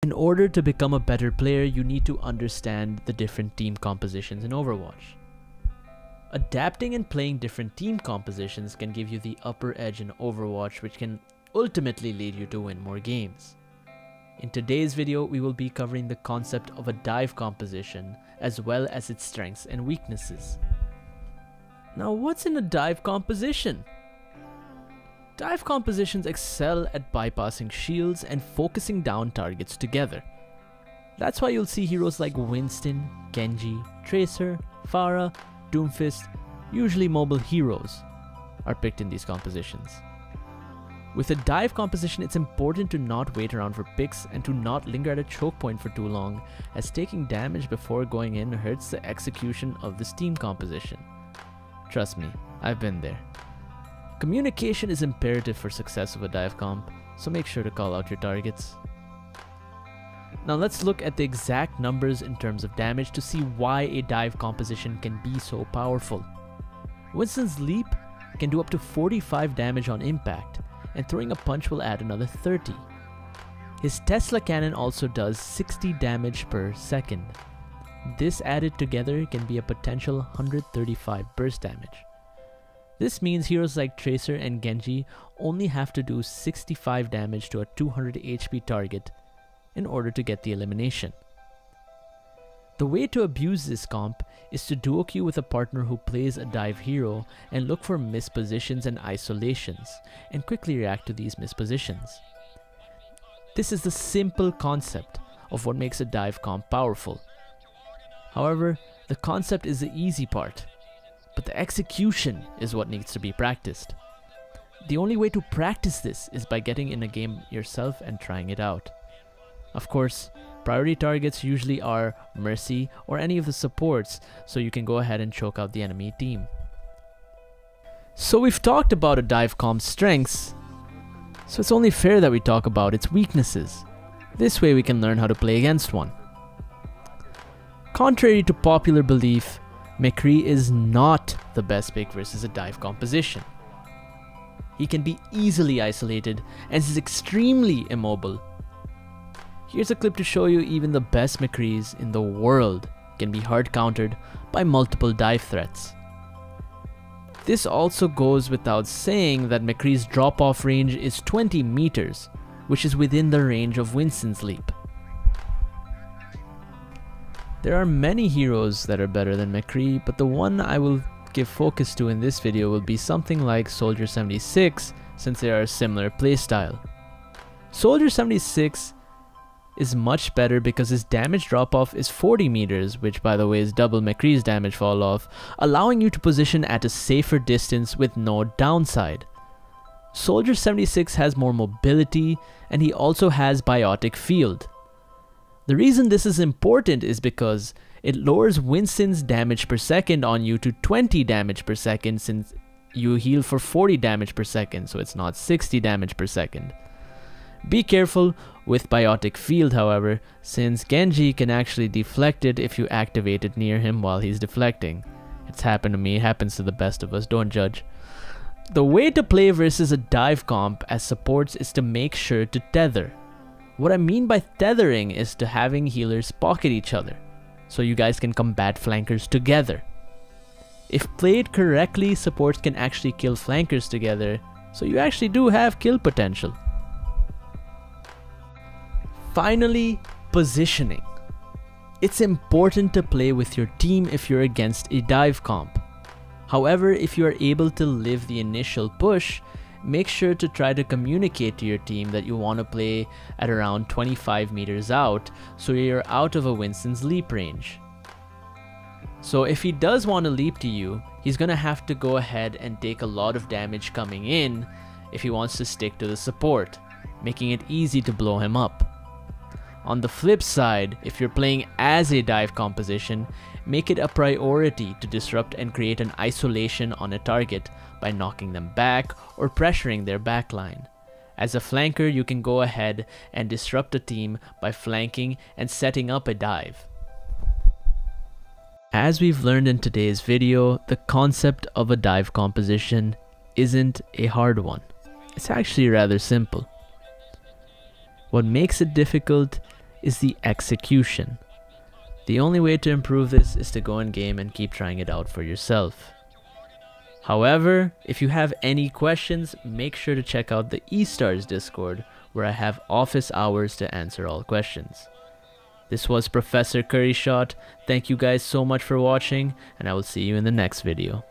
In order to become a better player, you need to understand the different team compositions in Overwatch. Adapting and playing different team compositions can give you the upper edge in Overwatch, which can ultimately lead you to win more games. In today's video, we will be covering the concept of a dive composition, as well as its strengths and weaknesses. Now, what's in a dive composition? Dive compositions excel at bypassing shields and focusing down targets together. That's why you'll see heroes like Winston, Genji, Tracer, Pharah, Doomfist, usually mobile heroes, are picked in these compositions. With a dive composition, it's important to not wait around for picks and to not linger at a choke point for too long, as taking damage before going in hurts the execution of this team composition. Trust me, I've been there. Communication is imperative for success of a dive comp, so make sure to call out your targets. Now let's look at the exact numbers in terms of damage to see why a dive composition can be so powerful. Winston's leap can do up to 45 damage on impact, and throwing a punch will add another 30. His Tesla cannon also does 60 damage per second. This added together can be a potential 135 burst damage. This means heroes like Tracer and Genji only have to do 65 damage to a 200 HP target in order to get the elimination. The way to abuse this comp is to duo queue with a partner who plays a dive hero and look for mispositions and isolations, and quickly react to these mispositions. This is the simple concept of what makes a dive comp powerful. However, the concept is the easy part, but the execution is what needs to be practiced. The only way to practice this is by getting in a game yourself and trying it out. Of course, priority targets usually are Mercy or any of the supports, so you can go ahead and choke out the enemy team. So we've talked about a dive comp's strengths, so it's only fair that we talk about its weaknesses. This way we can learn how to play against one. Contrary to popular belief, McCree is not the best pick versus a dive composition. He can be easily isolated and is extremely immobile. Here's a clip to show you even the best McCrees in the world can be hard countered by multiple dive threats. This also goes without saying that McCree's drop-off range is 20 meters, which is within the range of Winston's leap. There are many heroes that are better than McCree, but the one I will give focus to in this video will be something like Soldier 76, since they are a similar playstyle. Soldier 76 is much better because his damage drop-off is 40 meters, which by the way is double McCree's damage fall-off, allowing you to position at a safer distance with no downside. Soldier 76 has more mobility, and he also has biotic field. The reason this is important is because it lowers Winston's damage per second on you to 20 damage per second, since you heal for 40 damage per second, so it's not 60 damage per second. Be careful with biotic field, however, since Genji can actually deflect it if you activate it near him while he's deflecting. It's happened to me, it happens to the best of us, don't judge. The way to play versus a dive comp as supports is to make sure to tether. What I mean by tethering is to having healers pocket each other, so you guys can combat flankers together. If played correctly, supports can actually kill flankers together, so you actually do have kill potential. Finally, positioning. It's important to play with your team if you're against a dive comp. However, if you are able to live the initial push, make sure to try to communicate to your team that you want to play at around 25 meters out, so you're out of a Winston's leap range. So if he does want to leap to you, he's gonna have to go ahead and take a lot of damage coming in if he wants to stick to the support, making it easy to blow him up. On the flip side, if you're playing as a dive composition, make it a priority to disrupt and create an isolation on a target by knocking them back or pressuring their backline. As a flanker, you can go ahead and disrupt a team by flanking and setting up a dive. As we've learned in today's video, the concept of a dive composition isn't a hard one. It's actually rather simple. What makes it difficult is the execution. The only way to improve this is to go in game and keep trying it out for yourself. However, if you have any questions, make sure to check out the eStars Discord, where I have office hours to answer all questions. This was Professor Curryshot. Thank you guys so much for watching, and I will see you in the next video.